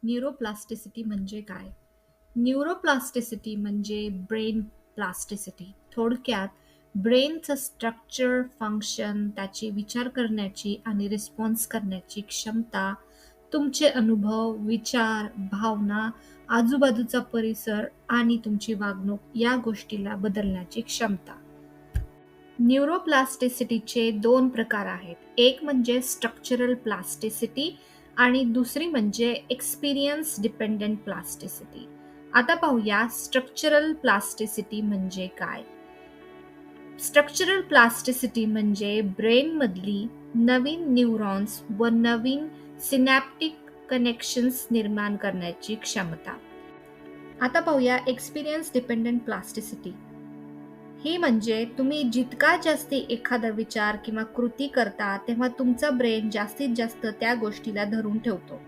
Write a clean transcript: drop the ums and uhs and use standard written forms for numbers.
Neuroplasticity म्हणजे काय? Neuroplasticity म्हणजे ब्रेन प्लास्टिसिटी. थोडक्यात ब्रेनचं स्ट्रक्चर, फंक्शन, त्याची विचार करण्याची आणि रिस्पॉन्स करण्याची क्षमता, तुमचे अनुभव, विचार, भावना, आजूबाजूचा परिसर आणि तुमची वागणूक या गोष्टीला बदलण्याची क्षमता. न्यूरोप्लास्टिसिटीचे 2 प्रकार आहेत. एक म्हणजे स्ट्रक्चरल प्लास्टिसिटी आणि दुसरी म्हणजे एक्सपिरियन्स डिपेंडंट प्लास्टिसिटी. आता पाहूया स्ट्रक्चरल प्लास्टिसिटी म्हणजे काय? स्ट्रक्चरल प्लास्टिसिटी म्हणजे ब्रेनमधली नवीन न्यूरॉन्स व नवीन सिनॅप्टिक कनेक्शन्स निर्माण करण्याची क्षमता. आता पाहूया एक्सपिरियन्स डिपेंडंट प्लास्टिसिटी. ही म्हणजे तुम्ही जितका जास्ती एखादा विचार किंवा कृती करता, तेव्हा तुमचा ब्रेन जास्तीत जास्त त्या गोष्टीला धरून ठेवतो.